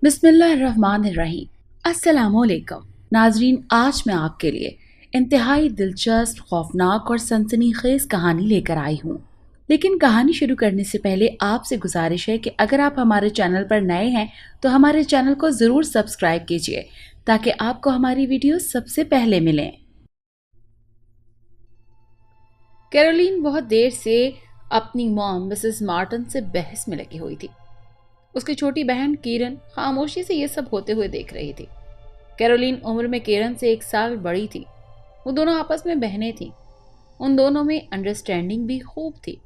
बिस्मिल्लाहिर्रहमानिर्रहीम। अस्सलामुअलैकुम नाजरीन, आज मैं आपके लिए इंतहाई दिलचस्प, खौफनाक और सनसनीखेज कहानी लेकर आई हूँ। लेकिन कहानी शुरू करने से पहले आपसे गुजारिश है कि अगर आप हमारे चैनल पर नए हैं तो हमारे चैनल को ज़रूर सब्सक्राइब कीजिए ताकि आपको हमारी वीडियो सबसे पहले मिलें। कैरोलीन बहुत देर से अपनी मॉम मिसेस मार्टन से बहस में लगी हुई थी। उसकी छोटी बहन कीरन खामोशी से ये सब होते हुए देख रही थी। कैरोलीन उम्र में कीरन से 1 साल बड़ी थी। वो दोनों आपस में बहनें थीं। उन दोनों में अंडरस्टैंडिंग भी खूब थी,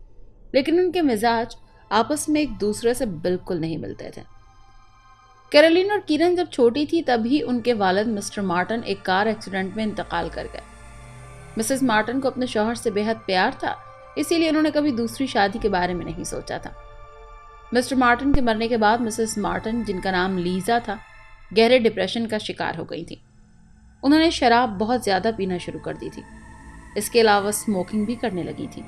लेकिन उनके मिजाज आपस में एक दूसरे से बिल्कुल नहीं मिलते थे। कैरोलीन और कीरन जब छोटी थी तभी उनके वालिद मिस्टर मार्टन एक कार एक्सीडेंट में इंतकाल कर गए। मिसेस मार्टन को अपने शौहर से बेहद प्यार था, इसीलिए उन्होंने कभी दूसरी शादी के बारे में नहीं सोचा था। मिस्टर मार्टन के मरने के बाद मिसेस मार्टन, जिनका नाम लीजा था, गहरे डिप्रेशन का शिकार हो गई थी। उन्होंने शराब बहुत ज़्यादा पीना शुरू कर दी थी। इसके अलावा स्मोकिंग भी करने लगी थी।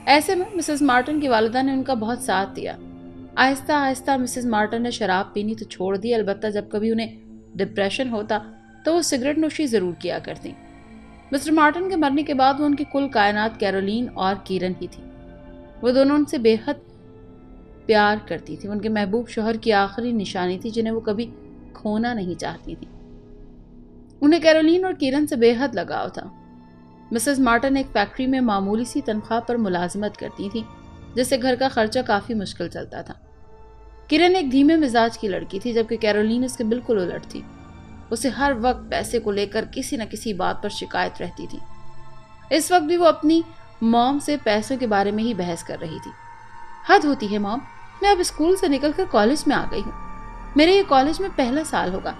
ऐसे में मिसेस मार्टन की वालिदा ने उनका बहुत साथ दिया। आहिस्ता आहिस्ता मिसेस मार्टन ने शराब पीनी तो छोड़ दी, अलबत्ता जब कभी उन्हें डिप्रेशन होता तो वो सिगरेट नोशी ज़रूर किया करती। मिस्टर मार्टन के मरने के बाद वो उनकी कुल कायनात कैरोलीन और कीरन ही थी। वो दोनों उनसे बेहद प्यार करती थी। उनके महबूब शौहर की आखिरी निशानी थी जिन्हें वो कभी खोना नहीं चाहती थी। उन्हें कैरोलीन और कीरन से बेहद लगाव था। मिसेस मार्टन एक फैक्ट्री में मामूली सी तनख्वाह पर मुलाजमत करती थी, जिससे घर का खर्चा काफी मुश्किल चलता था। कीरन एक धीमे मिजाज की लड़की थी, जबकि कैरोलीन उसके बिल्कुल उलट थी। उसे हर वक्त पैसे को लेकर किसी न किसी बात पर शिकायत रहती थी। इस वक्त भी वो अपनी मॉम से पैसों के बारे में ही बहस कर रही थी। हद होती है मॉम, मैं अब स्कूल से निकलकर कॉलेज में आ गई हूँ। मेरे ये कॉलेज में पहला साल होगा।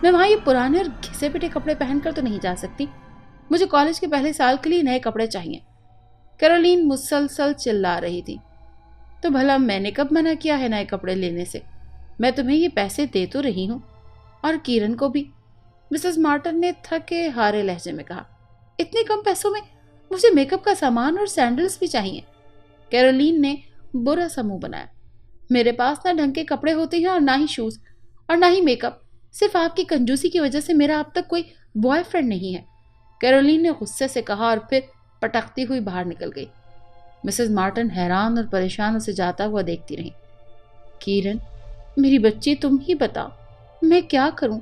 मैं वहाँ ये पुराने और घिसे पिटे कपड़े पहनकर तो नहीं जा सकती। मुझे कॉलेज के पहले साल के लिए नए कपड़े चाहिए। कैरोलीन मुसलसल चिल्ला रही थी। तो भला मैंने कब मना किया है नए कपड़े लेने से? मैं तुम्हें ये पैसे दे तो रही हूँ, और कीरन को भी, मिसेस मार्टन ने थके हारे लहजे में कहा। इतने कम पैसों में मुझे मेकअप का सामान और सैंडल्स भी चाहिए। कैरोलीन ने बुरा सा मुंह बनाया। मेरे पास ना ढंग के कपड़े होते हैं और ना ही शूज और ना ही मेकअप। सिर्फ आपकी कंजूसी की वजह से मेरा अब तक कोई बॉयफ्रेंड नहीं है, कैरोलीन ने गुस्से से कहा और फिर पटकती हुई बाहर निकल गई। मिसेस मार्टन हैरान और परेशान उसे जाता हुआ देखती रही। कीरन, मेरी बच्ची, तुम ही बताओ, मैं क्या करूं?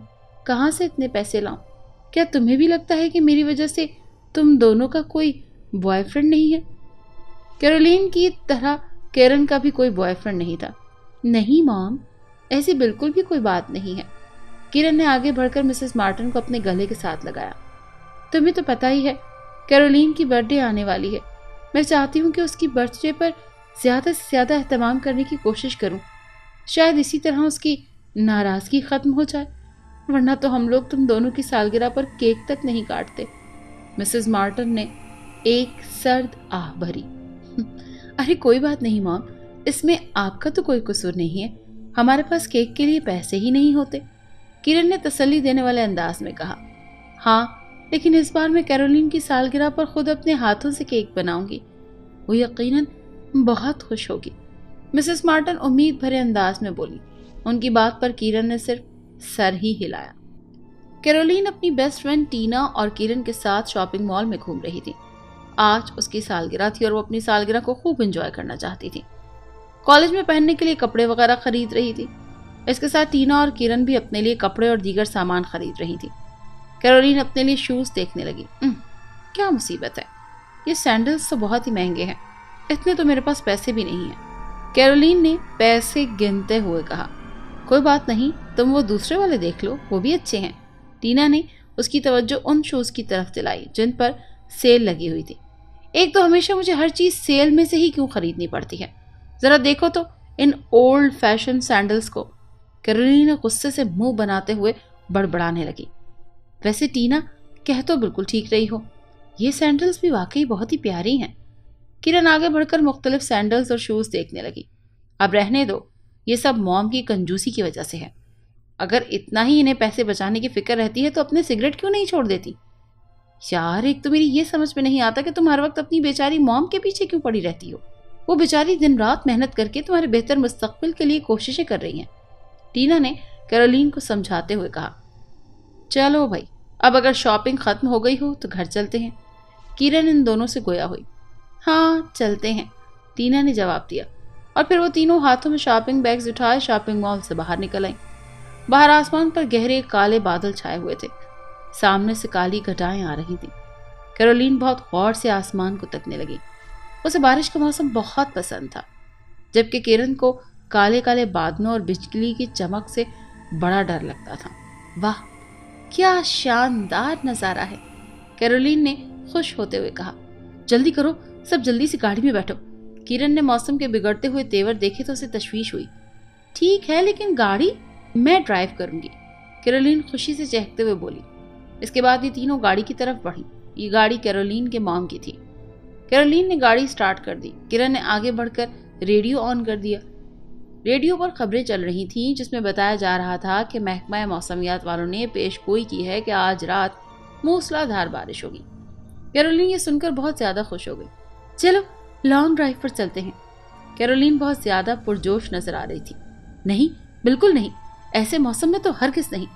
कहाँ से इतने पैसे लाऊं? क्या तुम्हें भी लगता है कि मेरी वजह से तुम दोनों का कोई बॉयफ्रेंड नहीं है? कैरोलीन की तरह कीरन का भी कोई बॉयफ्रेंड नहीं था। नहीं मॉम, ऐसी बिल्कुल भी कोई बात नहीं है। कीरन ने आगे बढ़कर मिसेस मार्टन को अपने गले के साथ लगाया। तुम्हें तो पता ही है, कैरोलीन की बर्थडे आने वाली है। मैं चाहती हूँ कि उसकी बर्थडे पर ज़्यादा से ज़्यादा एहतमाम करने की कोशिश करूँ। शायद इसी तरह उसकी नाराज़गी ख़त्म हो जाए, वरना तो हम लोग तुम दोनों की सालगिरह पर केक तक नहीं काटते। मिसेस मार्टन ने एक सर्द आह भरी। अरे कोई बात नहीं मॉम, इसमें आपका तो कोई कसूर नहीं है। हमारे पास केक के लिए पैसे ही नहीं होते, किरण ने तसल्ली देने वाले अंदाज में कहा। हाँ, लेकिन इस बार मैं कैरोलीन की सालगिरह पर खुद अपने हाथों से केक बनाऊंगी। वो यकीनन बहुत खुश होगी, मिसेस मार्टन उम्मीद भरे अंदाज में बोली। उनकी बात पर किरण ने सिर्फ सर ही हिलाया। कैरोलीन अपनी बेस्ट फ्रेंड टीना और किरण के साथ शॉपिंग मॉल में घूम रही थी। आज उसकी सालगिरह थी और वो अपनी सालगिरह को खूब एंजॉय करना चाहती थी। कॉलेज में पहनने के लिए कपड़े वगैरह खरीद रही थी। इसके साथ टीना और किरण भी अपने लिए कपड़े और दीगर सामान खरीद रही थी। कैरोलीन अपने लिए शूज देखने लगी। क्या मुसीबत है, ये सैंडल्स तो बहुत ही महंगे हैं। इतने तो मेरे पास पैसे भी नहीं हैं। कैरोलीन ने पैसे गिनते हुए कहा। कोई बात नहीं, तुम वो दूसरे वाले देख लो, वो भी अच्छे हैं। टीना ने उसकी तवज्जो उन शूज की तरफ दिलाई जिन पर सेल लगी हुई थी। एक तो हमेशा मुझे हर चीज सेल में से ही क्यों खरीदनी पड़ती है? जरा देखो तो इन ओल्ड फैशन सैंडल्स को। कैरोलीन ने गुस्से से मुंह बनाते हुए बड़बड़ाने लगी। वैसे टीना, कह तो बिल्कुल ठीक रही हो, ये सैंडल्स भी वाकई बहुत ही प्यारी हैं। किरण आगे बढ़कर मुख्तलिफ सैंडल्स और शूज देखने लगी। अब रहने दो, ये सब मॉम की कंजूसी की वजह से है। अगर इतना ही इन्हें पैसे बचाने की फिक्र रहती है तो अपने सिगरेट क्यों नहीं छोड़ देती? यार, एक तो मेरी ये समझ में नहीं आता कि तुम हर वक्त अपनी बेचारी मॉम के पीछे क्यों पड़ी रहती हो। वो बेचारी दिन रात मेहनत करके तुम्हारे बेहतर मुस्तकबिल के लिए कोशिशें कर रही हैं। टीना ने कैरोलीन को समझाते हुए कहा। चलो भाई, अब अगर शॉपिंग खत्म हो गई हो तो घर चलते हैं। किरण इन दोनों से गोया हुई। हाँ चलते हैं, टीना ने जवाब दिया। और फिर वो तीनों हाथों में शॉपिंग बैग्स उठाए शॉपिंग मॉल से बाहर निकल आई। बाहर आसमान पर गहरे काले बादल छाए हुए थे, सामने से काली घटाएं आ रही थी। कैरोलीन बहुत गौर से आसमान को तकने लगी। उसे बारिश का मौसम बहुत पसंद था, जबकि किरण को काले काले बादलों और बिजली की चमक से बड़ा डर लगता था। वाह क्या शानदार नजारा है, कैरोलीन ने खुश होते हुए कहा। जल्दी करो, सब जल्दी से गाड़ी में बैठो। किरण ने मौसम के बिगड़ते हुए तेवर देखे तो उसे तशवीश हुई। ठीक है, लेकिन गाड़ी मैं ड्राइव करूंगी, कैरोलीन खुशी से चहकते हुए बोली। इसके बाद ये तीनों गाड़ी की तरफ बढ़ी। ये गाड़ी कैरोलीन के मॉम की थी। कैरोलीन ने गाड़ी स्टार्ट कर दी। किरण ने आगे बढ़कर रेडियो ऑन कर दिया। रेडियो पर खबरें चल रही थीं, जिसमें बताया जा रहा था कि महकमा मौसमियात वालों ने पेशगोई की है कि आज रात मूसलाधार बारिश होगी। कैरोलीन ये सुनकर बहुत ज्यादा खुश हो गई। चलो लॉन्ग ड्राइव पर चलते हैं। कैरोलीन बहुत ज्यादा पुरजोश नजर आ रही थी। नहीं, बिल्कुल नहीं, ऐसे मौसम में तो हरगिज नहीं।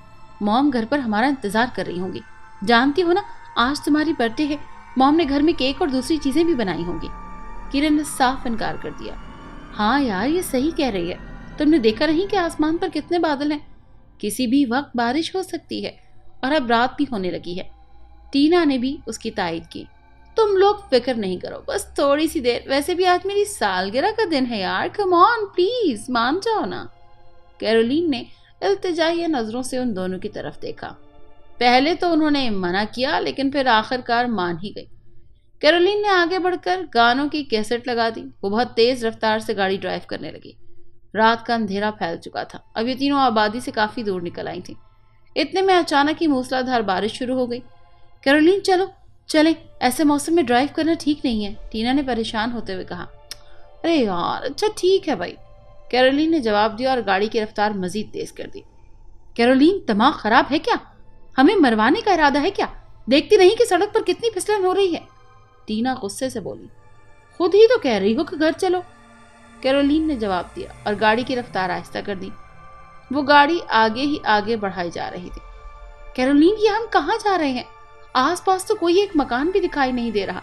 मॉम घर पर हमारा इंतजार कर रही होंगी। जानती हो ना, आज तुम्हारी बर्थडे है। मॉम ने घर में केक और दूसरी चीजें भी बनाई होंगी। किरण ने साफ इनकार कर दिया। हाँ यार, ये सही कह रही है। तुमने देखा नहीं कि आसमान पर कितने बादल हैं? किसी भी वक्त बारिश हो सकती है, और अब रात भी होने लगी है। टीना ने भी उसकी तायद की। तुम लोग फिक्र नहीं करो, बस थोड़ी सी देर। वैसे भी आज मेरी सालगिरह का दिन है यार, कम ऑन प्लीज, मान जाओ ना। कैरोलीन ने इल्तिजाई नजरों से उन दोनों की तरफ देखा। पहले तो उन्होंने मना किया, लेकिन फिर आखिरकार मान ही गई। कैरोलीन ने आगे बढ़कर गानों की कैसेट लगा दी। वो बहुत तेज रफ्तार से गाड़ी ड्राइव करने लगी। रात का अंधेरा फैल चुका था। अब ये तीनों आबादी से काफी दूर निकल आई थी। इतने में अचानक ही मूसलाधार बारिश शुरू हो गई। कैरोलीन चलो चले, ऐसे मौसम में ड्राइव करना ठीक नहीं है, टीना ने परेशान होते हुए कहा। अरे यार, अच्छा ठीक है भाई, कैरोलीन ने जवाब दिया और गाड़ी की रफ्तार मजीद तेज कर दी। कैरोलीन, दिमाग खराब है क्या? हमें मरवाने का इरादा है क्या? देखती नहीं कि सड़क पर कितनी फिसलन हो रही है? टीना गुस्से से बोली। खुद ही तो कह रही हो कि घर चलो, कैरोलीन ने जवाब दिया और गाड़ी की रफ्तार आहिस्ता कर दी। वो गाड़ी आगे ही आगे बढ़ाई जा रही थी। कैरोलीन, ये हम कहाँ जा रहे हैं? आसपास तो कोई एक मकान भी दिखाई नहीं दे रहा,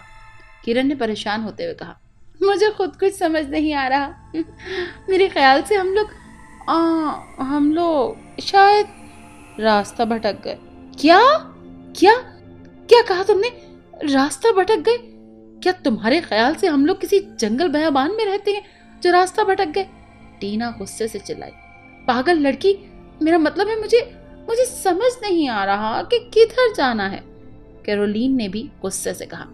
किरण ने परेशान होते हुए कहा। मुझे खुद कुछ समझ नहीं आ रहा। मेरे ख्याल से हम लोग शायद रास्ता भटक गए। क्या क्या क्या कहा तुमने? रास्ता भटक गए? क्या तुम्हारे ख्याल से हम लोग किसी जंगल बयाबान में रहते हैं जो रास्ता भटक गए? टीना गुस्से से चिल्लाई। पागल लड़की, मेरा मतलब है मुझे समझ नहीं आ रहा कि किधर जाना है, कैरोलीन ने भी गुस्से से कहा।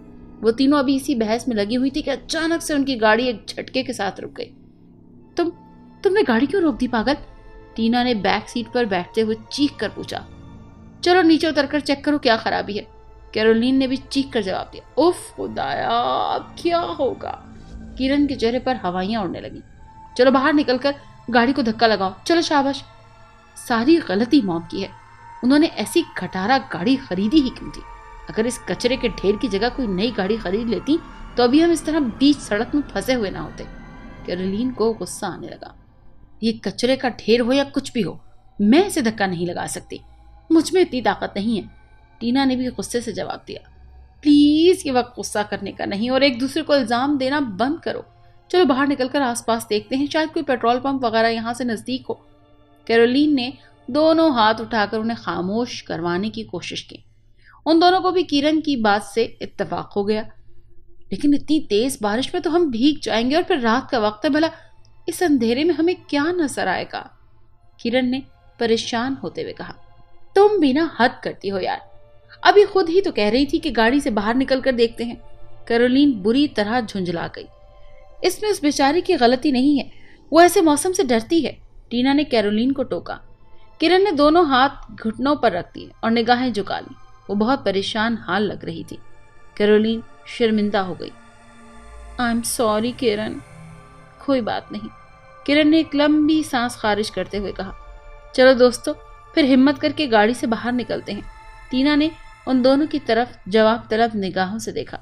वो तीनों अभी इसी बहस में लगी हुई थी कि अचानक से उनकी गाड़ी एक झटके के साथ रुक गई। तुमने गाड़ी क्यों रोक दी पागल? टीना ने बैक सीट पर बैठते हुए चीख कर पूछा। चलो नीचे उतरकर चेक करो क्या खराबी है, कैरोलीन ने भी चीख कर जवाब दिया। उफ खुदाया, अब क्या होगा? किरण के चेहरे पर हवाइयां उड़ने लगी। चलो बाहर निकलकर गाड़ी को धक्का लगाओ, चलो शाबाश। सारी गलती मॉम की है, उन्होंने ऐसी खटारा गाड़ी खरीदी ही क्यों थी? अगर इस कचरे के ढेर की जगह कोई नई गाड़ी खरीद लेती तो अभी हम इस तरह बीच सड़क में फंसे हुए ना होते। कैरोलीन को गुस्सा आने लगा। ये कचरे का ढेर हो या कुछ भी हो, मैं इसे धक्का नहीं लगा सकती, मुझ में इतनी ताकत नहीं है, टीना ने भी गुस्से से जवाब दिया। प्लीज, ये वक्त गुस्सा करने का नहीं और एक दूसरे को इल्जाम देना बंद करो। चलो बाहर निकलकर आसपास देखते हैं, शायद कोई पेट्रोल पंप वगैरह यहाँ से नजदीक हो। कैरोलीन ने दोनों हाथ उठाकर उन्हें खामोश करवाने की कोशिश की। उन दोनों को भी किरण की बात से इत्तेफाक हो गया। लेकिन इतनी तेज बारिश में तो हम भीग जाएंगे, और फिर रात का वक्त है, भला इस अंधेरे में हमें क्या नजर आएगा? किरण ने परेशान होते हुए कहा। तुम भी ना हद करती हो यार, अभी खुद ही तो कह रही थी कि गाड़ी से बाहर निकल कर देखते हैं। कैरोलीन बुरी तरह झुंझला गई। इसमें उस बेचारी की गलती नहीं है, वो ऐसे मौसम से डरती है, टीना ने कैरोलीन को टोका। किरण ने दोनों हाथ घुटनों पर रख दिए और निगाहें झुका ली। वो बहुत परेशान हाल लग रही थी। कैरोलीन शर्मिंदा हो गई। आई एम सॉरी किरण। कोई बात नहीं, किरण ने एक लंबी सांस खारिज करते हुए कहा। चलो दोस्तों, फिर हिम्मत करके गाड़ी से बाहर निकलते हैं। टीना ने उन दोनों की तरफ जवाब तलब निगाहों से देखा।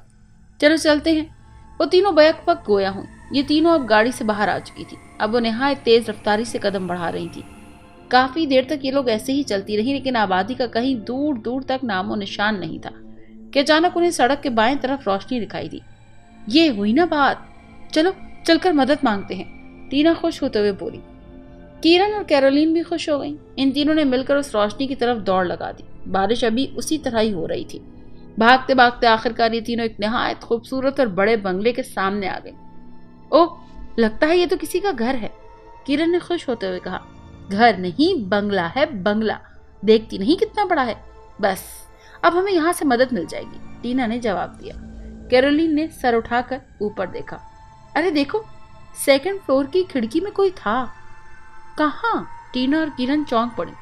चलो चलते हैं। वो तीनों बैक वक्त गोया हुई। ये तीनों अब गाड़ी से बाहर आ चुकी थी। अब वो निहायत तेज रफ्तारी से कदम बढ़ा रही थी। काफी देर तक ये लोग ऐसे ही चलती रही, लेकिन आबादी का कहीं दूर दूर तक नामो निशान नहीं था कि अचानक उन्हें सड़क के बाएं तरफ रोशनी दिखाई दी। ये हुई ना बात, चलो चलकर मदद मांगते हैं, टीना खुश होते हुए बोली। किरण और कैरोलिन भी खुश हो गईं। इन तीनों ने मिलकर उस रोशनी की तरफ दौड़ लगा दी। बारिश अभी उसी तरह ही हो रही थी। भागते भागते आखिरकार ये तीनों एक निहायत खूबसूरत और बड़े बंगले के सामने आ गए। ओह, लगता है ये तो किसी का घर है, किरण ने खुश होते हुए कहा। घर नहीं, बंगला है, बंगला। देखती नहीं कितना बड़ा है। बस अब हमें यहाँ से मदद मिल जाएगी, टीना ने जवाब दिया। कैरोलिन ने सर उठाकर ऊपर देखा। अरे देखो, सेकंड फ्लोर की खिड़की में कोई था। कहाँ? टीना और किरण चौंक पड़ी।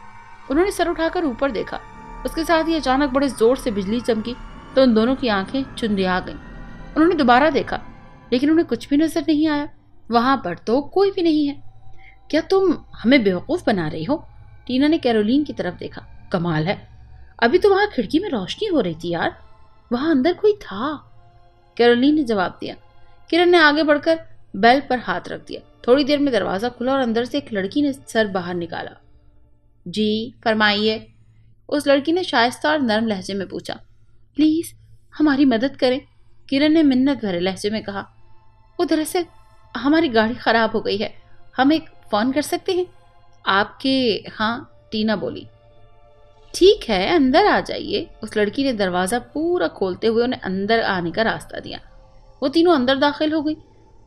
उन्होंने सर उठाकर ऊपर देखा। उसके साथ ही अचानक बड़े जोर से बिजली चमकी तो उन दोनों की आंखें चुंधिया गईं। उन्होंने दोबारा देखा, लेकिन उन्हें कुछ भी नजर नहीं आया। वहां पर तो कोई भी नहीं है। क्या तुम हमें बेवकूफ बना रही हो? टीना ने कैरोलिन की तरफ देखा। कमाल है, अभी तो वहां खिड़की में रोशनी हो रही थी यार, वहां अंदर कोई था, कैरोलिन ने जवाब दिया। किरण ने आगे बढ़कर बेल पर हाथ रख दिया। थोड़ी देर में दरवाजा खुला और अंदर से एक लड़की ने सर बाहर निकाला। जी फरमाइए, उस लड़की ने शाइस्ता और नरम लहजे में पूछा। प्लीज हमारी मदद करें, किरण ने मिन्नत भरे लहजे में कहा। वो दरअसल हमारी गाड़ी खराब हो गई है, हम एक फोन कर सकते हैं आपके? हाँ, टीना बोली। ठीक है, अंदर आ जाइए। उस लड़की ने दरवाजा पूरा खोलते हुए उन्हें अंदर आने का रास्ता दिया। वो तीनों अंदर दाखिल हो गई।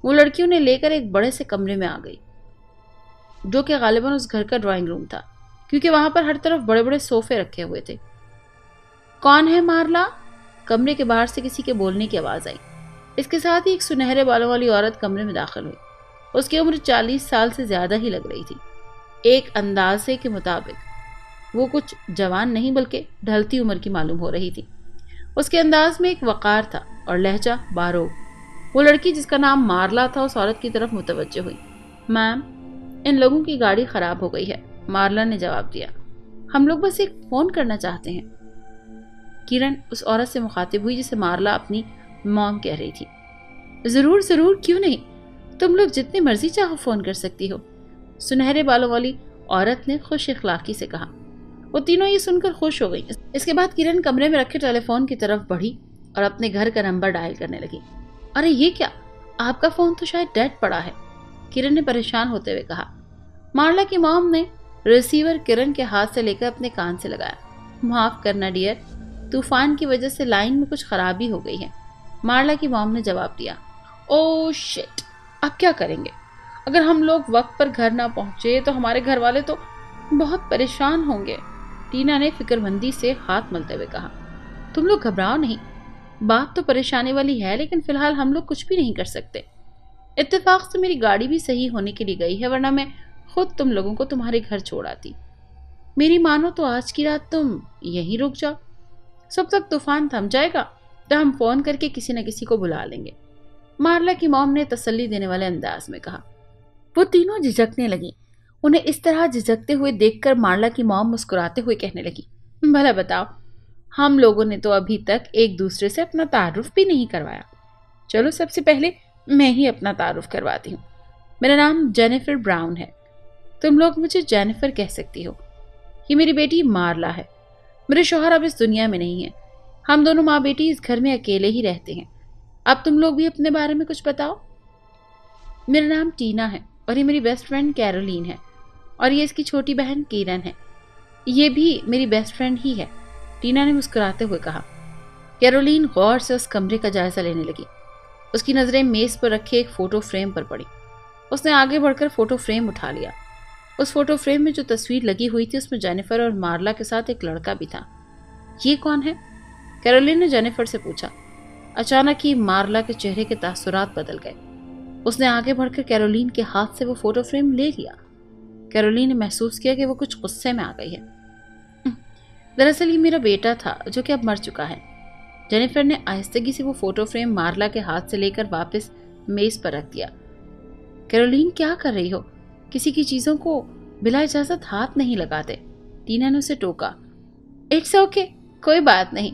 वो लड़की उन्हें लेकर एक बड़े से कमरे में आ गई, जो कि गालिबन उस घर का ड्राइंग रूम था, क्योंकि वहां पर हर तरफ बड़े बड़े सोफे रखे हुए थे। कौन है मारला? कमरे के बाहर से किसी के बोलने की आवाज आई। इसके साथ ही एक सुनहरे बालों वाली औरत कमरे में दाखिल हुई। उसकी उम्र 40 साल से ज्यादा ही लग रही थी। एक अंदाजे के मुताबिक वो कुछ जवान नहीं बल्कि ढलती उम्र की मालूम हो रही थी। उसके अंदाज में एक वकार था और लहजा बारो। वो लड़की जिसका नाम मारला था उस औरत की तरफ मुतवज्जो हुई। मैम, इन लोगों की गाड़ी खराब हो गई है, मारला ने जवाब दिया। हम लोग बस एक फोन करना चाहते हैं। किरण उस औरत से मुखातिब हुई जिसे मारला अपनी मॉम कह रही थी। जरूर जरूर, क्यों नहीं, तुम लोग जितनी मर्जी चाहो फोन कर सकती हो, सुनहरे बालों वाली औरत ने खुश इखलाकी से कहा। वो तीनों ये सुनकर खुश हो गई। इसके बाद किरण कमरे में रखे टेलीफोन की तरफ बढ़ी और अपने घर का नंबर डायल करने लगी। अरे ये क्या, आपका फोन तो शायद डेड पड़ा है, किरण ने परेशान होते हुए कहा। मारला की मॉम ने रिसीवर किरण के हाथ से लेकर अपने कान से लगाया। माफ करना डियर, तूफान की वजह से लाइन में कुछ खराबी हो गई है, मारला की मॉम ने जवाब दिया। ओह शिट, अब क्या करेंगे? अगर हम लोग वक्त पर घर ना पहुंचे तो हमारे घर वाले तो बहुत परेशान होंगे, टीना ने फिक्रमंदी से हाथ मलते हुए कहा। तुम लोग घबराओ नहीं, बात तो परेशानी वाली है, लेकिन फिलहाल हम लोग कुछ भी नहीं कर सकते। इत्तेफाक से मेरी गाड़ी भी सही होने के लिए गई है, वरना मैं खुद तुम लोगों को तुम्हारे घर छोड़ आती। मेरी मानो तो आज की रात तुम यहीं रुक जाओ, जब तक तूफान थम जाएगा तो हम फोन करके किसी न किसी को बुला लेंगे, मारला की मॉम ने तसल्ली देने वाले अंदाज में कहा। वो तीनों झिझकने लगी। उन्हें इस तरह झिझकते हुए देखकर मारला की मॉम मुस्कुराते हुए कहने लगी, भला बताओ, हम लोगों ने तो अभी तक एक दूसरे से अपना तारुफ भी नहीं करवाया। चलो सबसे पहले मैं ही अपना तारुफ करवाती हूँ। मेरा नाम जेनिफर ब्राउन है, तुम लोग मुझे जेनिफर कह सकती हो। ये मेरी बेटी मारला है। मेरे शौहर अब इस दुनिया में नहीं है। हम दोनों माँ बेटी इस घर में अकेले ही रहते हैं। अब तुम लोग भी अपने बारे में कुछ बताओ। मेरा नाम टीना है और ये मेरी बेस्ट फ्रेंड कैरोलिन है और ये इसकी छोटी बहन किरण है। ये भी मेरी बेस्ट फ्रेंड ही है, टीना ने मुस्कुराते हुए कहा। कैरोलिन गौर से उस कमरे का जायजा लेने लगी। उसकी नजरें मेज पर रखे एक फोटो फ्रेम पर पड़ी। उसने आगे बढ़कर फोटो फ्रेम उठा लिया। उस फोटो फ्रेम में जो तस्वीर लगी हुई थी उसमें जेनिफर और मारला के साथ एक लड़का भी था। ये कौन है? कैरोलिन ने जेनिफर से पूछा। अचानक ही मारला के चेहरे के तासुरात बदल गए। उसने आगे बढ़कर कैरोलिन के हाथ से वो फोटो फ्रेम ले लिया। कैरोलिन ने महसूस किया कि वो कुछ गुस्से में आ गई है। दरअसल ये मेरा बेटा था जो कि अब मर चुका है। जेनिफर ने आहिस्तगी से वो फोटो फ्रेम मारला के हाथ से लेकर वापस मेज पर रख दिया। कैरोलिन क्या कर रही हो? किसी की चीजों को बिला इजाजत हाथ नहीं लगाते, टीना ने उसे टोका। इट्स ओके, कोई बात नहीं।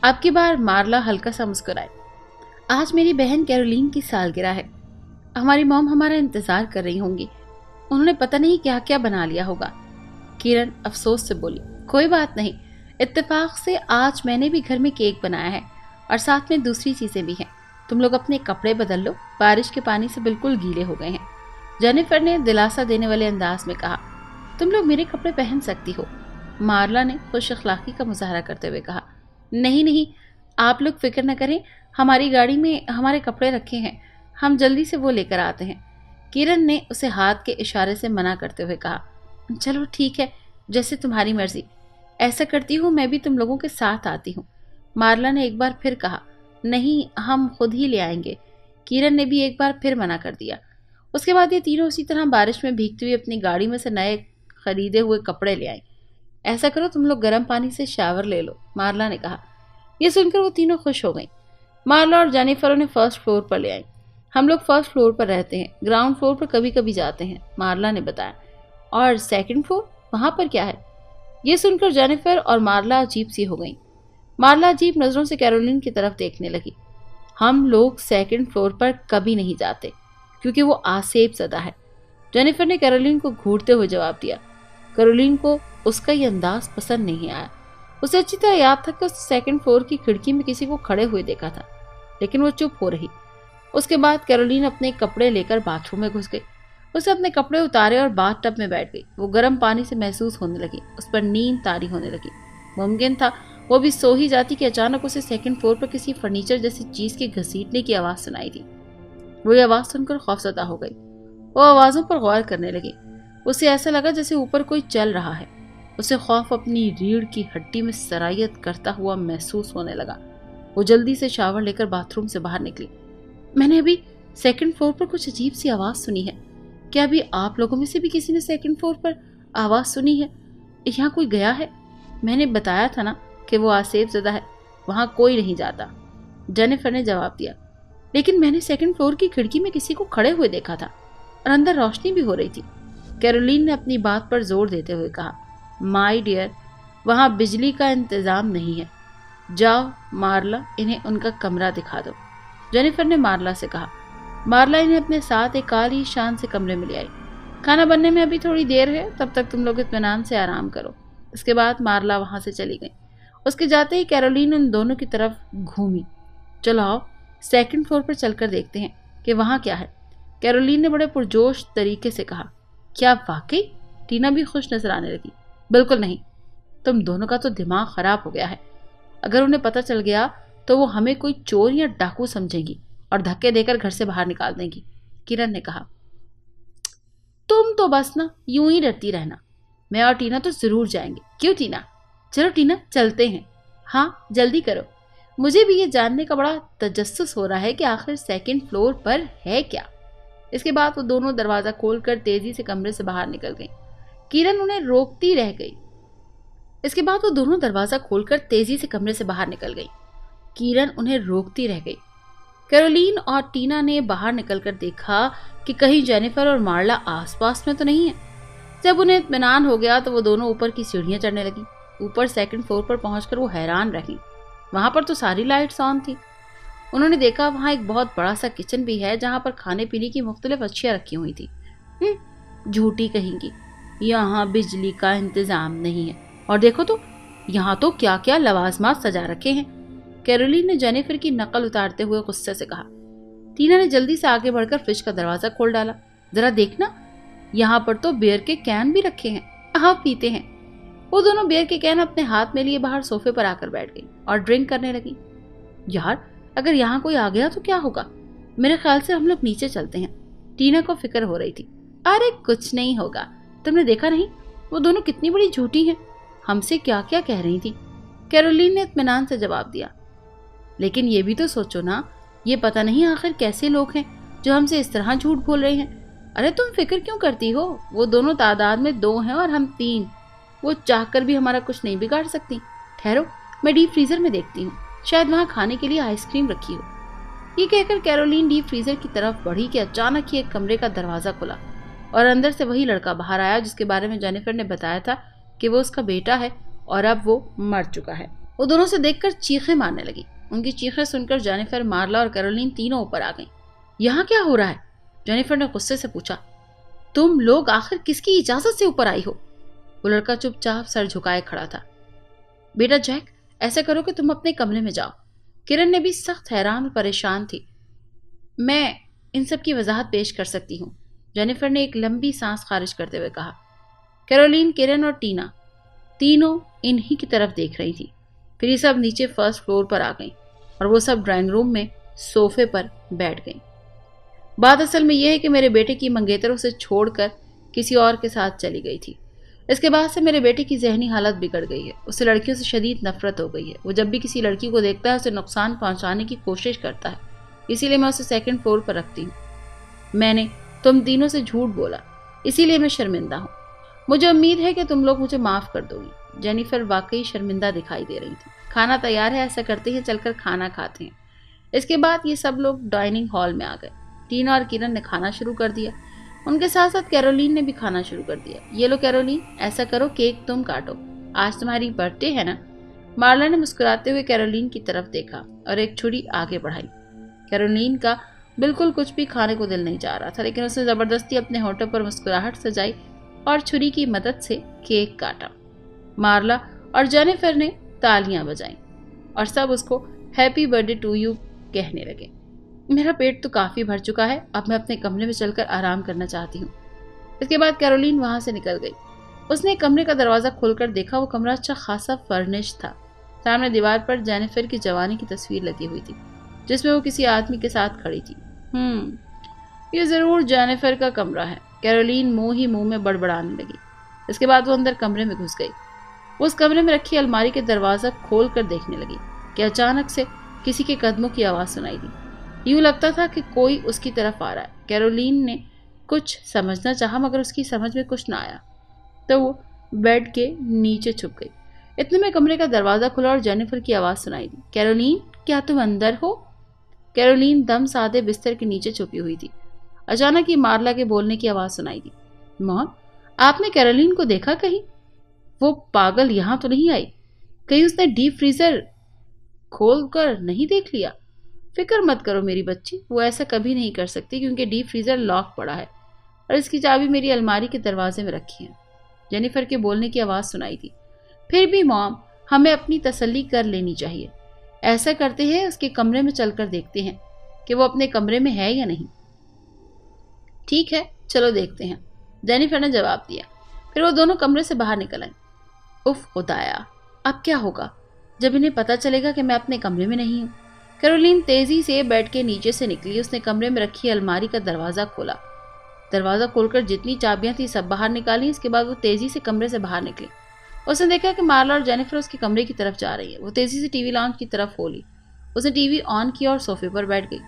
अब की बार मारला हल्का सा मुस्कुराए। आज मेरी बहन कैरोलिन की सालगिरह है। हमारी मॉम हमारा इंतजार कर रही होंगी। उन्होंने पता नहीं क्या क्या बना लिया होगा। किरण अफसोस से बोली, कोई बात नहीं, इत्तेफाक से आज मैंने भी घर में केक बनाया है और साथ में दूसरी चीजें भी हैं। तुम लोग अपने कपड़े बदल लो, बारिश के पानी से बिल्कुल गीले हो गए हैं। जेनिफर ने दिलासा देने वाले अंदाज में कहा, तुम लोग मेरे कपड़े पहन सकती हो। मार्ला ने खुश अखलाकी का मुजाहरा करते हुए कहा, नहीं नहीं, आप लोग फिक्र न करें, हमारी गाड़ी में हमारे कपड़े रखे हैं, हम जल्दी से वो लेकर आते हैं। किरण ने उसे हाथ के इशारे से मना करते हुए कहा, चलो ठीक है, जैसे तुम्हारी मर्जी। ऐसा करती हूँ मैं भी तुम लोगों के साथ आती हूँ। मार्ला ने एक बार फिर कहा, नहीं, हम खुद ही ले आएंगे। किरण ने भी एक बार फिर मना कर दिया। उसके बाद ये तीनों उसी तरह बारिश में भीगती हुई अपनी गाड़ी में से नए खरीदे हुए कपड़े ले आई। ऐसा करो, तुम लोग गर्म पानी से शावर ले लो, मार्ला ने कहा। ये सुनकर वो तीनों खुश हो गई। मार्ला और जेनिफर उन्हें फर्स्ट फ्लोर पर ले आई। हम लोग फर्स्ट फ्लोर पर रहते हैं, ग्राउंड फ्लोर पर कभी कभी जाते हैं, मार्ला ने बताया। और सेकंड फ्लोर, वहां पर क्या है? ये सुनकर जेनिफर और मार्ला अजीब सी हो गई। मार्ला अजीब नजरों से कैरोलिन की तरफ देखने लगी। हम लोग सेकंड फ्लोर पर कभी नहीं जाते क्योंकि वो आसेब ज़दा है, जेनिफर ने कैरोलिन को घूरते हुए जवाब दिया। कैरोलिन को उसका ये अंदाज पसंद नहीं आया। उसे अच्छी तरह याद था कि उसने सेकंड फ्लोर की खिड़की में किसी को खड़े हुए देखा था, लेकिन वो चुप हो रही। उसके बाद कैरोलिन अपने कपड़े लेकर बाथरूम में घुस गई। उसे अपने कपड़े उतारे और बाथ टब में बैठ गई। वो गर्म पानी से महसूस होने लगी, उस पर नींद तारी होने लगी। मुमकिन था वो भी सो ही जाती कि अचानक उसे सेकंड फ्लोर पर किसी फर्नीचर जैसी चीज के घसीटने की आवाज सुनाई दी। वो ये आवाज सुनकर खौफजदा हो गई। वो आवाजों पर गौर करने लगी। उसे ऐसा लगा जैसे ऊपर कोई चल रहा है। उसे खौफ अपनी रीढ़ की हड्डी में सरायत करता हुआ महसूस होने लगा। वो जल्दी से शावर लेकर बाथरूम से बाहर निकली। मैंने अभी सेकंड फ्लोर पर कुछ अजीब सी आवाज सुनी है। क्या अभी आप लोगों में से भी किसी ने सेकंड फ्लोर पर आवाज सुनी है? यहाँ कोई गया है? मैंने बताया था ना कि वो आसेब ज़दा है, वहां कोई नहीं जाता, जेनिफर ने जवाब दिया। लेकिन मैंने सेकंड फ्लोर की खिड़की में किसी को खड़े हुए देखा था और अंदर रोशनी भी हो रही थी, कैरोलिन ने अपनी बात पर जोर देते हुए कहा। माय डियर, वहां बिजली का इंतजाम नहीं है। जाओ मार्ला, इन्हें उनका कमरा दिखा दो, जेनिफर ने मार्ला से कहा। मार्ला इन्हें अपने साथ एक काली शान से कमरे में ले आई। खाना बनने में अभी थोड़ी देर है, तब तक तुम लोग इत्मीनान से आराम करो। इसके बाद मार्ला वहां से चली गई। उसके जाते ही कैरोलिन उन दोनों की तरफ घूमी। चलो आओ, सेकंड फ्लोर पर चलकर देखते हैं कि वहां क्या है, कैरोलिन ने बड़े पुरजोश तरीके से कहा। क्या वाकई? टीना भी खुश नजर आने लगी। बिल्कुल नहीं, तुम दोनों का तो दिमाग खराब हो गया है। अगर उन्हें पता चल गया तो वो हमें कोई चोर या डाकू समझेंगी और धक्के देकर घर से बाहर निकाल देंगी, किरण ने कहा। तुम तो बस ना यूं ही डरती रहना, मैं और टीना तो जरूर जाएंगे। क्यों टीना? चलो टीना, चलते हैं। हाँ, जल्दी करो, मुझे भी ये जानने का बड़ा तजस्सुस हो रहा है कि आखिर सेकंड फ्लोर पर है क्या। इसके बाद वो दोनों दरवाजा खोलकर तेजी से कमरे से बाहर निकल गईं। किरण उन्हें रोकती रह गई। इसके बाद वो दोनों दरवाजा खोलकर तेजी से कमरे से बाहर निकल गई। किरण उन्हें रोकती रह गई। कैरोलिन और टीना ने बाहर निकलकर देखा कि कहीं जेनिफर और मार्ला आसपास में तो नहीं है। जब उन्हें इत्मीनान हो गया तो वो दोनों ऊपर की सीढ़ियां चढ़ने लगी। ऊपर सेकंड फ्लोर पर पहुंचकर वो हैरान रही। वहां पर तो सारी लाइट्स ऑन थी। उन्होंने देखा वहां एक बहुत बड़ा सा किचन भी है जहां पर खाने पीने की मुख्तलिफ अशिया रखी हुई थी। झूठी कहेंगी, यहाँ बिजली का इंतजाम नहीं है। और देखो तो यहाँ तो क्या क्या लवाजमात सजा रखे हैं, कैरोलिन ने जेनिफर की नकल उतारते हुए गुस्से से कहा। टीना ने जल्दी से आगे बढ़कर फ्रिज का दरवाजा खोल डाला। जरा देखना, यहाँ पर तो बियर के कैन भी रखे हैं, आप पीते हैं। वो दोनों बियर के कैन अपने हाथ में लिए बाहर सोफे पर आकर बैठ गई और ड्रिंक करने लगी। यार, अगर यहाँ कोई आ गया तो क्या होगा? मेरे ख्याल से हम लोग नीचे चलते हैं, टीना को फिक्र हो रही थी। अरे कुछ नहीं होगा, तुमने देखा नहीं वो दोनों कितनी बड़ी झूठी हैं, हमसे क्या क्या कह रही थी, कैरोलिन ने इत्मीनान से जवाब दिया। लेकिन ये भी तो सोचो ना, ये पता नहीं आखिर कैसे लोग हैं जो हमसे इस तरह झूठ बोल रहे हैं। अरे तुम फिक्र क्यों करती हो, वो दोनों तादाद में 2 हैं और हम 3, वो चाहकर भी हमारा कुछ नहीं बिगाड़ सकती। ठहरो, मैं डीप फ्रीजर में देखती हूँ, शायद वहाँ खाने के लिए आइसक्रीम रखी हो। ये कहकर कैरोलिन डीप फ्रीजर की तरफ बढ़ी कि अचानक ही एक कमरे का दरवाजा खुला और अंदर से वही लड़का बाहर आया जिसके बारे में जेनिफर ने बताया था कि वो उसका बेटा है और अब वो मर चुका है। वो दोनों से देखकर चीखें मारने लगी। उनकी चीखें सुनकर जेनिफर, मार्ला और कैरोलिन तीनों ऊपर आ गईं। यहाँ क्या हो रहा है? जेनिफर ने गुस्से से पूछा। तुम लोग आखिर किसकी इजाजत से ऊपर आई हो? वो लड़का चुपचाप सर झुकाए खड़ा था। बेटा जैक, ऐसा करो कि तुम अपने कमरे में जाओ। किरण ने भी सख्त हैरान और परेशान थी। मैं इन सब की वजाहत पेश कर सकती हूँ, जेनिफर ने एक लंबी सांस खारिज करते हुए कहा। कैरोलीन, किरण और टीना तीनों इन्हीं की तरफ देख रही थी। फिर ये सब नीचे फर्स्ट फ्लोर पर आ गई और वो सब ड्राइंग रूम में सोफे पर बैठ गई। बात असल में यह है कि मेरे बेटे की मंगेतर उसे छोड़कर किसी और के साथ चली गई थी। इसके बाद से मेरे बेटे की जहनी हालत बिगड़ गई है। उसे लड़कियों से शदीद नफरत हो गई है। वो जब भी किसी लड़की को देखता है उसे नुकसान पहुंचाने की कोशिश करता है। इसीलिए मैं उसे सेकंड फ्लोर पर रखती हूँ। मैंने तुम तीनों से झूठ बोला, इसीलिए मैं शर्मिंदा हूँ। मुझे उम्मीद है कि तुम लोग मुझे माफ कर दोगी। जेनिफर वाकई शर्मिंदा दिखाई दे रही थी। खाना तैयार है, ऐसा करते हैं चलकर खाना खाते हैं। इसके बाद ये सब लोग डाइनिंग हॉल में आ गए। टीना और किरण ने खाना शुरू कर दिया। उनके साथ साथ कैरोलीन ने भी खाना शुरू कर दिया। ये लो कैरोलीन, ऐसा करो केक तुम काटो, आज तुम्हारी बर्थडे है ना। मार्ला ने मुस्कुराते हुए कैरोलीन की तरफ देखा और एक छुरी आगे बढ़ाई। कैरोलीन का बिल्कुल कुछ भी खाने को दिल नहीं चाह रहा था, लेकिन उसने जबरदस्ती अपने होठों पर मुस्कुराहट सजाई और छुरी की मदद से केक काटा। मार्ला और जेनिफर ने तालियां बजाईं और सब उसको हैप्पी बर्थडे टू यू कहने लगे। मेरा पेट तो काफी भर चुका है, अब मैं अपने कमरे में चलकर आराम करना चाहती हूँ। इसके बाद कैरोलीन वहां से निकल गई। उसने कमरे का दरवाजा खोलकर देखा। वो कमरा अच्छा खासा फर्निश था। सामने दीवार पर जेनिफर की जवानी की तस्वीर लगी हुई थी, जिसमें वो किसी आदमी के साथ खड़ी थी। ये जरूर जेनिफर का कमरा है, कैरोलीन मुंह ही मुंह में बड़बड़ाने लगी। इसके बाद वो अंदर कमरे में घुस गई। उस कमरे में रखी अलमारी के दरवाजा खोल कर देखने लगी कि अचानक से किसी के कदमों की आवाज सुनाई दी। यूं लगता था कि कोई उसकी तरफ आ रहा है। कैरोलीन ने कुछ समझना चाहा, मगर उसकी समझ में कुछ ना आया, तो वो बेड के नीचे छुप गई। इतने में कमरे का दरवाजा खुला और जेनिफर की आवाज सुनाई दी। कैरोलीन, क्या तुम अंदर हो? कैरोलीन दम साधे बिस्तर के नीचे छुपी हुई थी। अचानक ही मार्ला के बोलने की आवाज सुनाई दी। मॉम, आपने कैरोलीन को देखा कहीं? वो पागल यहां तो नहीं आई? कहीं उसने डीप फ्रीजर खोल कर नहीं देख लिया? फिक्र मत करो मेरी बच्ची, वो ऐसा कभी नहीं कर सकती, क्योंकि डीप फ्रीजर लॉक पड़ा है और इसकी चाबी मेरी अलमारी के दरवाजे में रखी है। जेनिफर के बोलने की आवाज सुनाई दी। फिर भी मॉम, हमें अपनी तसल्ली कर लेनी चाहिए। ऐसा करते हैं, उसके कमरे में चलकर देखते हैं कि वो अपने कमरे में है या नहीं। ठीक है, चलो देखते हैं, जेनिफर ने जवाब दिया। फिर वो दोनों कमरे से बाहर निकल आई। उफ खुदाया, अब क्या होगा जब इन्हें पता चलेगा कि मैं अपने कमरे में नहीं हूँ। कैरोलीन तेजी से बेड के नीचे से निकली। उसने कमरे में रखी अलमारी का दरवाजा खोला। दरवाजा खोलकर जितनी चाबियां थी सब बाहर निकाली। इसके बाद वो तेजी से कमरे से बाहर निकली। उसने देखा कि मार्ला और जेनिफर उसके कमरे की तरफ जा रही है। वो तेजी से टीवी लॉन्च की तरफ हो ली। उसने टीवी ऑन किया और सोफे पर बैठ गई।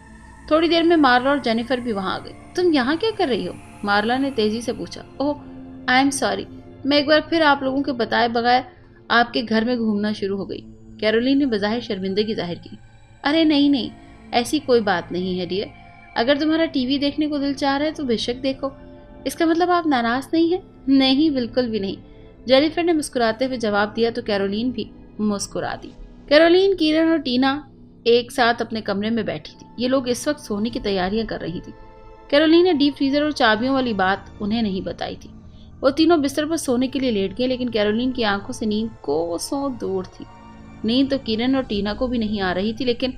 थोड़ी देर में मार्ला और जेनिफर भी वहां आ गई। तुम यहाँ क्या कर रही हो? मार्ला ने तेजी से पूछा। ओह, आई एम सॉरी, मैं एक बार फिर आप लोगों के बताए बगैर आपके घर में घूमना शुरू हो गई। कैरोलीन ने बज़ाहिर शर्मिंदगी जाहिर की। अरे नहीं नहीं, ऐसी कोई बात नहीं है डियर। अगर तुम्हारा टीवी देखने को दिल चाह रहा है तो बेशक देखो। इसका मतलब आप नाराज नहीं है? नहीं, बिल्कुल भी नहीं, जेनिफर ने मुस्कुराते हुए जवाब दिया तो कैरोलीन भी मुस्कुरा दी। कैरोलीन, किरण और टीना एक साथ अपने कमरे में बैठी थी। ये लोग इस वक्त सोने की तैयारियां कर रही थी। कैरोलीन ने डीप फ्रीजर और चाबियों वाली बात उन्हें नहीं बताई थी। वो तीनों बिस्तर पर सोने के लिए लेट गए, लेकिन कैरोलीन की आंखों से नींद कोसों दूर थी। नींद तो किरण और टीना को भी नहीं आ रही थी, लेकिन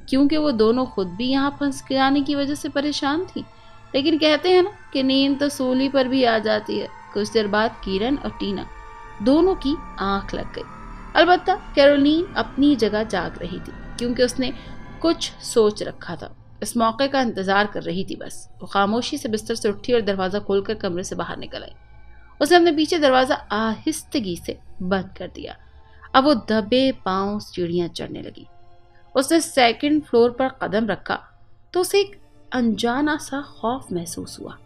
क्योंकि वो दोनों खुद भी यहाँ फंस जाने की वजह से परेशान थी। लेकिन कहते हैं ना कि नींद तो सूली पर भी आ जाती है। कुछ देर बाद किरण और टीना दोनों की आंख लग गई। अलबत्ता कैरोलीन अपनी जगह जाग रही थी, क्योंकि उसने कुछ सोच रखा था। इस मौके का इंतजार कर रही थी बस। वो खामोशी से बिस्तर से उठी और दरवाजा खोलकर कमरे से बाहर निकल आई। उसने अपने पीछे दरवाजा आहिस्तगी से बंद कर दिया। अब वो दबे पांव सीढ़ियां चढ़ने लगी। उसने सेकंड फ्लोर पर कदम रखा तो उसे एक अनजाना सा खौफ महसूस हुआ।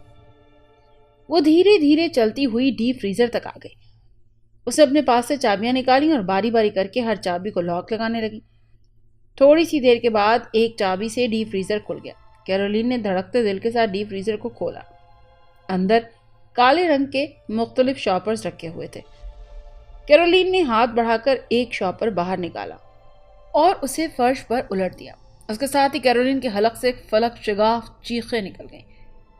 वो धीरे धीरे चलती हुई डीप फ्रीजर तक आ गई। उसने अपने पास से चाबियां निकाली और बारी बारी करके हर चाबी को लॉक लगाने लगी। थोड़ी सी देर के बाद एक चाबी से डीप फ्रीजर खुल गया। कैरोलीन ने धड़कते दिल के साथ डीप फ्रीजर को खोला। अंदर काले रंग के मुख्तलिफ शॉपर्स रखे हुए थे। कैरोलीन ने हाथ बढ़ाकर एक शॉपर बाहर निकाला और उसे फर्श पर उलट दिया। उसके साथ ही कैरोलीन के हलक से एक फलक शिगाफ चीखें निकल गईं।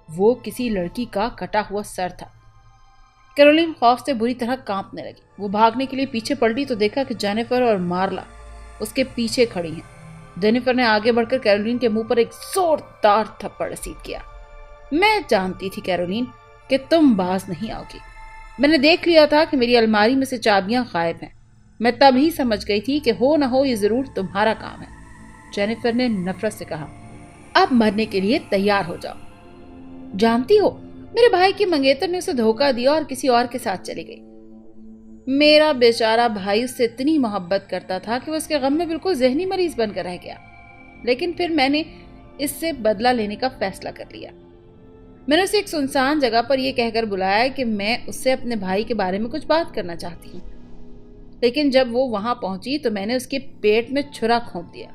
वो किसी लड़की का कटा हुआ सर था। کیرولین خوف سے بری طرح کانپنے لگی۔ وہ بھاگنے کے لیے پیچھے پلٹی تو دیکھا کہ جینیفر اور مارلا اس کے پیچھے کھڑی ہیں۔ جینیفر نے آگے بڑھ کر کیرولین کے منہ پر ایک زوردار تھپڑ رسید کیا۔ میں جانتی تھی کیرولین کہ تم باز نہیں آؤ گی۔ میں نے دیکھ لیا تھا کہ میری الماری میں سے چابیاں غائب ہیں۔ میں تب ہی سمجھ گئی تھی کہ ہو نہ ہو یہ ضرور تمہارا کام ہے۔ جینیفر نے نفرت سے کہا، اب مرنے کے لیے تیار ہو جاؤ۔ جانتی ہو، میرے بھائی کی منگیتر نے اسے دھوکہ دیا اور کسی اور کے ساتھ چلی گئی۔ میرا بیچارہ بھائی اس سے اتنی محبت کرتا تھا کہ وہ اس کے غم میں بالکل ذہنی مریض بن کر رہ گیا، لیکن پھر میں نے اس سے بدلہ لینے کا فیصلہ کر لیا۔ میں نے اسے ایک سنسان جگہ پر یہ کہہ کر بلایا کہ میں اس سے اپنے بھائی کے بارے میں کچھ بات کرنا چاہتی ہوں، لیکن جب وہ وہاں پہنچی تو میں نے اس کے پیٹ میں چھرا کھونپ دیا،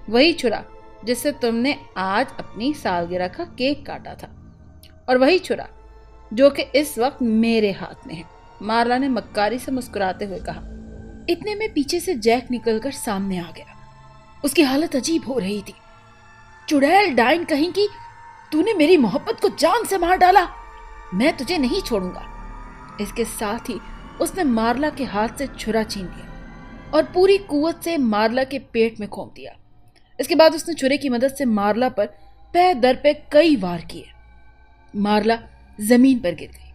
وہی چھرا جس سے تم نے آج اپنی سالگرہ کا کیک کاٹا تھا، اور وہی چھرا جو کہ اس وقت میرے ہاتھ میں ہے۔ مارلا نے مکاری سے مسکراتے ہوئے کہا۔ اتنے میں پیچھے سے جیک نکل کر سامنے آ گیا۔ اس کی حالت عجیب ہو رہی تھی۔ چڑیل ڈائن کہیں کی، تو نے میری محبت کو جان سے مار ڈالا، میں تجھے نہیں چھوڑوں گا۔ اس کے ساتھ ہی اس نے مارلا کے ہاتھ سے چھرا چھین لیا اور پوری قوت سے مارلا کے پیٹ میں کھونپ دیا۔ اس کے بعد اس نے چھرے کی مدد سے مارلا پر پے در پہ کئی وار کیے۔ مارلا زمین پر گر گئی،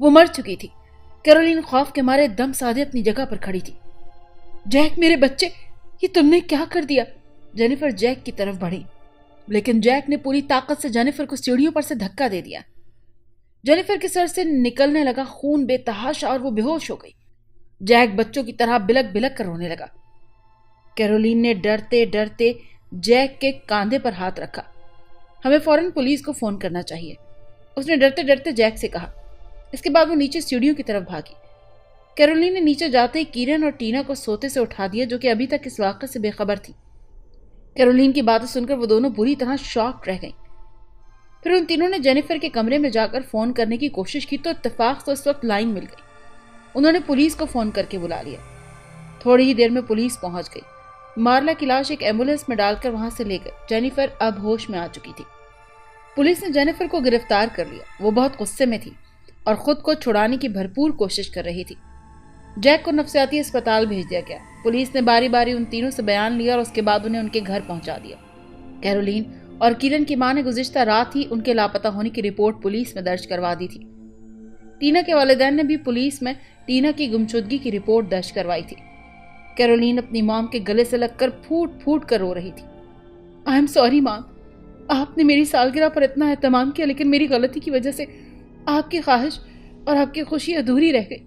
وہ مر چکی تھی۔ کیرولین خوف کے مارے دم سادھے اپنی جگہ پر کھڑی تھی۔ جیک میرے بچے، یہ تم نے کیا کر دیا؟ جینیفر جیک کی طرف بڑھی، لیکن جیک نے پوری طاقت سے جینیفر کو سیڑھیوں پر سے دھکا دے دیا۔ جینیفر کے سر سے نکلنے لگا خون بے تحاشا اور وہ بے ہوش ہو گئی۔ جیک بچوں کی طرح بلک بلک کر رونے لگا۔ کیرولین نے ڈرتے ڈرتے جیک کے کاندھے پر ہاتھ رکھا۔ ہمیں فوراً پولیس کو فون کرنا چاہیے، اس نے ڈرتے ڈرتے جیک سے کہا۔ اس کے بعد وہ نیچے سیڑھیوں کی طرف بھاگی۔ کیرولین نے نیچے جاتے ہی کیرن اور ٹینا کو سوتے سے اٹھا دیا، جو کہ ابھی تک اس واقعے سے بے خبر تھی۔ کیرولین کی باتیں سن کر وہ دونوں بری طرح شاک رہ گئیں۔ پھر ان تینوں نے جینیفر کے کمرے میں جا کر فون کرنے کی کوشش کی تو اتفاق سے اس وقت لائن مل گئی۔ انہوں نے پولیس کو فون کر کے بلا لیا۔ تھوڑی ہی دیر میں پولیس پہنچ گئی۔ مارلا کی لاش ایک ایمبولینس میں ڈال کر وہاں سے لے گئے۔ جینیفر اب ہوش میں آ چکی تھی۔ پولیس نے جینیفر کو گرفتار کر لیا۔ وہ بہت غصے میں تھی اور خود کو چھڑانے کی بھرپور کوشش کر رہی تھی۔ جیک کو نفسیاتی اسپتال بھیج دیا گیا۔ پولیس نے باری باری ان تینوں سے بیان لیا اور اس کے بعد انہیں ان کے گھر پہنچا دیا۔ کیرولین اور کیرن کی ماں نے گزشتہ رات ہی ان کے لاپتہ ہونے کی رپورٹ پولیس میں درج کروا دی تھی۔ ٹینا کے والدین نے بھی پولیس میں ٹینا کی گمشدگی کی رپورٹ درج کروائی تھی۔ کیرولین اپنی مام کے گلے سے لگ کر پھوٹ پھوٹ کر رو رہی تھی۔ آئی ایم سوری مام، آپ نے میری سالگرہ پر اتنا اہتمام کیا، لیکن میری غلطی کی وجہ سے آپ کی خواہش اور آپ کی خوشی ادھوری رہ گئی۔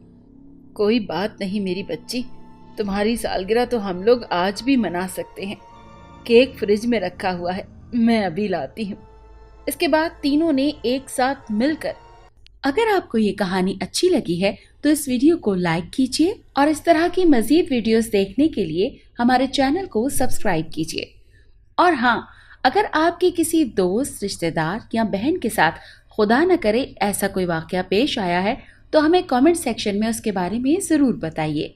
کوئی بات نہیں میری بچی، تمہاری سالگرہ تو ہم لوگ آج بھی منا سکتے ہیں۔ کیک فریج میں رکھا ہوا ہے، میں ابھی لاتی ہوں۔ اس کے بعد تینوں نے ایک ساتھ مل کر۔ اگر آپ کو یہ کہانی اچھی لگی ہے تو اس ویڈیو کو لائک کیجیے اور اس طرح کی مزید ویڈیوز دیکھنے کے لیے ہمارے چینل کو سبسکرائب کیجیے۔ اور ہاں، اگر آپ کے کسی دوست، رشتہ دار یا بہن کے ساتھ خدا نہ کرے ایسا کوئی واقعہ پیش آیا ہے تو ہمیں کامنٹ سیکشن میں اس کے بارے میں ضرور بتائیے۔